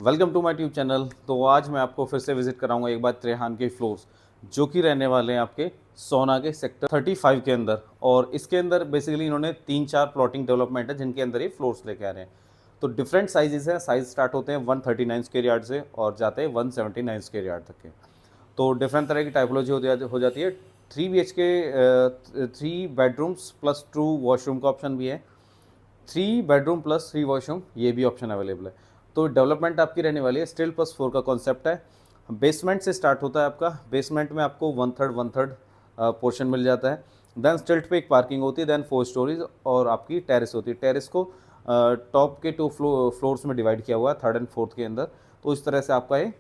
Welcome to my tube channel. तो आज मैं आपको फिर से विजिट कराऊंगा एक बार त्रेहान के फ्लोर्स, जो कि रहने वाले हैं आपके सोना के सेक्टर 35 के अंदर। और इसके अंदर बेसिकली इन्होंने 3-4 प्लॉटिंग डेवलपमेंट है जिनके अंदर ये फ्लोर्स लेके आ रहे हैं। तो डिफरेंट साइजेस हैं, साइज स्टार्ट होते हैं 139 स्क्वायर यार्ड से और जाते हैं 179 स्क्वायर यार्ड तक के। तो डिफरेंट तरह की टाइपोलॉजी हो जाती है। 3 BHK 3 बेडरूम्स प्लस 2 वॉशरूम का ऑप्शन भी है। 3 बेडरूम प्लस 3 वॉशरूम ये भी ऑप्शन अवेलेबल है। तो डेवलपमेंट आपकी रहने वाली है स्टिल प्लस 4 का कॉन्सेप्ट है। बेसमेंट से स्टार्ट होता है आपका। बेसमेंट में आपको वन थर्ड पोर्शन मिल जाता है। देन स्टिल्ट पे एक पार्किंग होती है, देन 4 स्टोरीज और आपकी टेरेस होती है। टेरेस को टॉप के 2 फ्लोर्स में डिवाइड किया हुआ है, थर्ड एंड फोर्थ के अंदर। तो इस तरह से आपका ये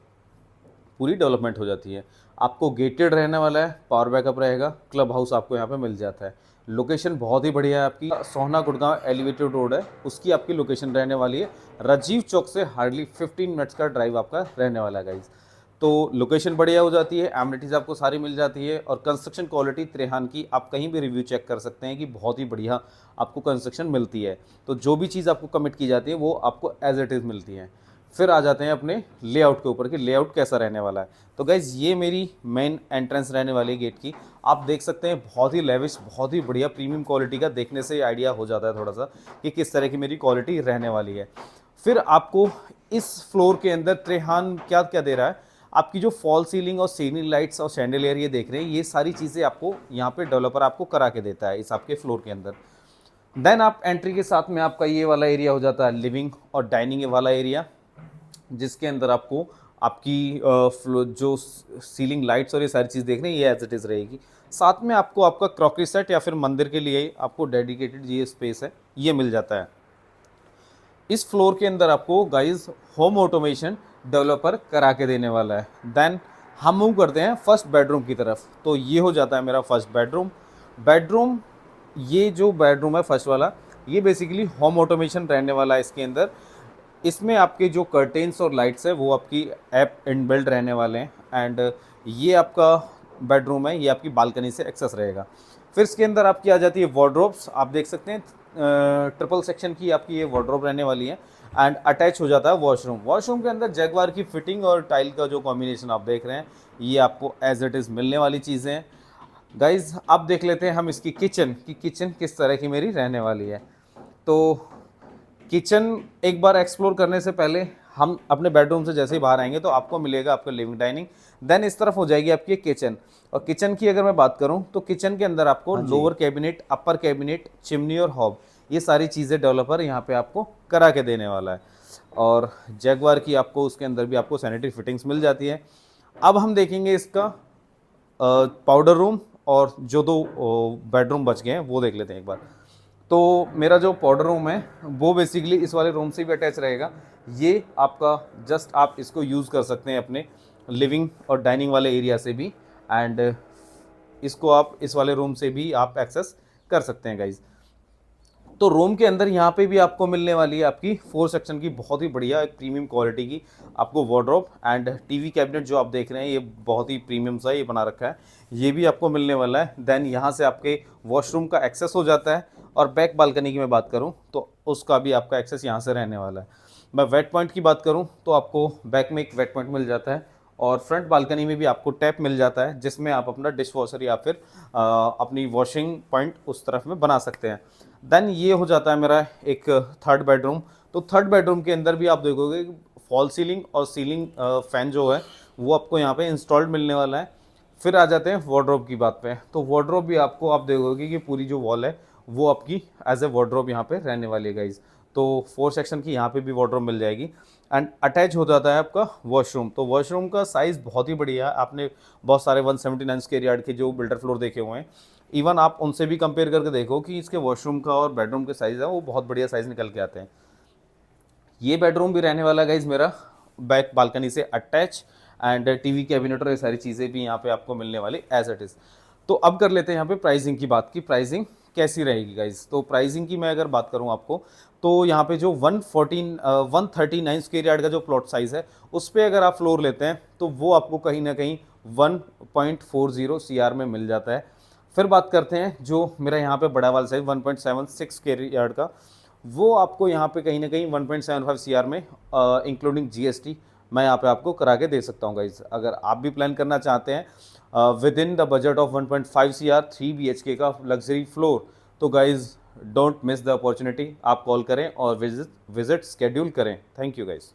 पूरी डेवलपमेंट हो जाती है। आपको गेटेड रहने वाला है, पावर बैकअप रहेगा, क्लब हाउस आपको यहाँ पे मिल जाता है। लोकेशन बहुत ही बढ़िया है आपकी। सोहना गुड़गांव एलिवेटेड रोड है, उसकी आपकी लोकेशन रहने वाली है। राजीव चौक से हार्डली 15 मिनट्स का ड्राइव आपका रहने वाला है गाइज। तो लोकेशन बढ़िया हो जाती है, एमिनिटीज़ आपको सारी मिल जाती है। और कंस्ट्रक्शन क्वालिटी त्रेहान की आप कहीं भी रिव्यू चेक कर सकते हैं कि बहुत ही बढ़िया आपको कंस्ट्रक्शन मिलती है। तो जो भी चीज़ आपको कमिट की जाती है वो आपको एज इट इज़ मिलती है। फिर आ जाते हैं अपने लेआउट के ऊपर कि लेआउट कैसा रहने वाला है। तो गाइज़ ये मेरी मेन एंट्रेंस रहने वाली है गेट की। आप देख सकते हैं बहुत ही लेविश, बहुत ही बढ़िया प्रीमियम क्वालिटी का, देखने से आइडिया हो जाता है थोड़ा सा कि किस तरह की मेरी क्वालिटी रहने वाली है। फिर आपको इस फ्लोर के अंदर त्रेहान क्या क्या दे रहा है, आपकी जो फॉल सीलिंग और सीलिंग लाइट्स और शैंडलियर ये देख रहे हैं, ये सारी चीज़ें आपको यहाँ पे डेवलपर आपको करा के देता है इस आपके फ्लोर के अंदर। देन आप एंट्री के साथ में आपका ये वाला एरिया हो जाता है लिविंग और डाइनिंग वाला एरिया, जिसके अंदर आपको आपकी जो सीलिंग लाइट्स और ये सारी चीज़ देख रहे हैं ये एज इट इज़ रहेगी। साथ में आपको आपका क्रॉकरी सेट या फिर मंदिर के लिए आपको डेडिकेटेड ये स्पेस है, ये मिल जाता है। इस फ्लोर के अंदर आपको गाइस होम ऑटोमेशन डेवलपर करा के देने वाला है। देन हम मूव करते हैं फर्स्ट बेडरूम की तरफ। तो ये हो जाता है मेरा फर्स्ट बेडरूम। बेडरूम ये जो बेडरूम है फर्स्ट वाला, ये बेसिकली होम ऑटोमेशन रहने वाला है इसके अंदर। इसमें आपके जो कर्टेन्स और लाइट्स है वो आपकी ऐप इनबिल्ट रहने वाले हैं। एंड ये आपका बेडरूम है, ये आपकी बालकनी से एक्सेस रहेगा। फिर इसके अंदर आपकी आ जाती है वार्डरोब्स। आप देख सकते हैं ट्रिपल सेक्शन की आपकी ये वार्डरोब रहने वाली है। एंड अटैच हो जाता है वॉशरूम। वॉशरूम के अंदर जैगवार की फिटिंग और टाइल का जो कॉम्बिनेशन आप देख रहे हैं, ये आपको एज इट इज़ मिलने वाली चीज़ें हैं। गाइज अब देख लेते हैं हम इसकी किचन की, किचन किस तरह की मेरी रहने वाली है। तो किचन एक बार एक्सप्लोर करने से पहले हम अपने बेडरूम से जैसे ही बाहर आएंगे तो आपको मिलेगा आपका लिविंग डाइनिंग। देन इस तरफ हो जाएगी आपकी किचन। और किचन की अगर मैं बात करूं तो किचन के अंदर आपको हाँ जी। लोअर कैबिनेट, अपर कैबिनेट, चिमनी और हॉब, ये सारी चीज़ें डेवलपर यहाँ पे आपको करा के देने वाला है। और जैगवार की आपको उसके अंदर भी आपको सैनिटरी फिटिंग्स मिल जाती है। अब हम देखेंगे इसका पाउडर रूम, और जो दो बेडरूम बच गए हैं वो देख लेते हैं एक बार। तो मेरा जो पाउडर रूम है वो बेसिकली इस वाले रूम से भी अटैच रहेगा। ये आपका जस्ट आप इसको यूज़ कर सकते हैं अपने लिविंग और डाइनिंग वाले एरिया से भी। एंड इसको आप इस वाले रूम से भी आप एक्सेस कर सकते हैं गाइज। तो रूम के अंदर यहाँ पे भी आपको मिलने वाली है आपकी 4 सेक्शन की बहुत ही बढ़िया एक प्रीमियम क्वालिटी की आपको वार्डरोब। एंड टीवी कैबिनेट जो आप देख रहे हैं ये बहुत ही प्रीमियम सा ये बना रखा है, ये भी आपको मिलने वाला है। देन यहाँ से आपके वॉशरूम का एक्सेस हो जाता है। और बैक बालकनी की मैं बात करूँ तो उसका भी आपका एक्सेस यहाँ से रहने वाला है। मैं वेट पॉइंट की बात करूँ तो आपको बैक में एक वेट पॉइंट मिल जाता है। और फ्रंट बालकनी में भी आपको टैप मिल जाता है, जिसमें आप अपना डिश वॉशर या फिर अपनी वॉशिंग पॉइंट उस तरफ में बना सकते हैं। देन ये हो जाता है मेरा एक थर्ड बेडरूम। तो थर्ड बेडरूम के अंदर भी आप देखोगे फॉल सीलिंग और सीलिंग फैन जो है वो आपको यहाँ पे इंस्टॉल्ड मिलने वाला है। फिर आ जाते हैं वार्डरोब की बात पे। तो वार्डरोब भी आपको आप देखोगे कि पूरी जो वॉल है वो आपकी एज ए वार्डरोब यहाँ पे रहने वाली है गाइज। तो 4 सेक्शन की यहाँ पे भी वार्डरोब मिल जाएगी। एंड अटैच हो जाता है आपका वॉशरूम। तो वॉशरूम का साइज़ बहुत ही बढ़िया है। आपने बहुत सारे 179 स्क्वायर यार्ड के जो बिल्डर फ्लोर देखे हुए हैं, इवन आप उनसे भी कंपेयर करके देखो कि इसके वॉशरूम का और बेडरूम के साइज़ है वो बहुत बढ़िया साइज़ निकल के आते हैं। ये बेडरूम भी रहने वाला गाइज मेरा बैक बालकनी से अटैच। एंड टीवी कैबिनेट और ये सारी चीज़ें भी यहाँ पे आपको मिलने वाली एज इट इज़। तो अब कर लेते हैं यहाँ पे प्राइसिंग की बात, की प्राइसिंग कैसी रहेगी गाइज। तो प्राइसिंग की मैं अगर बात करूँ आपको, तो यहाँ पे जो 139 स्क्वायर यार्ड का जो प्लॉट साइज़ है उस पर अगर आप फ्लोर लेते हैं तो वो आपको कहीं ना कहीं 1.40 CR में मिल जाता है। फिर बात करते हैं जो मेरा यहाँ पे बड़ा वाला साइज 1.76 स्क्वायर यार्ड का, वो आपको यहाँ पे कहीं ना कहीं 1.75 CR में इंक्लूडिंग GST मैं यहाँ पे आपको करा के दे सकता हूँ गाइज। अगर आप भी प्लान करना चाहते हैं with in the budget of 1.5 CR 3 BHK का लग्जरी फ्लोर, तो guys don't miss the opportunity. आप कॉल करें और विजिट स्केड्यूल करें। Thank you guys.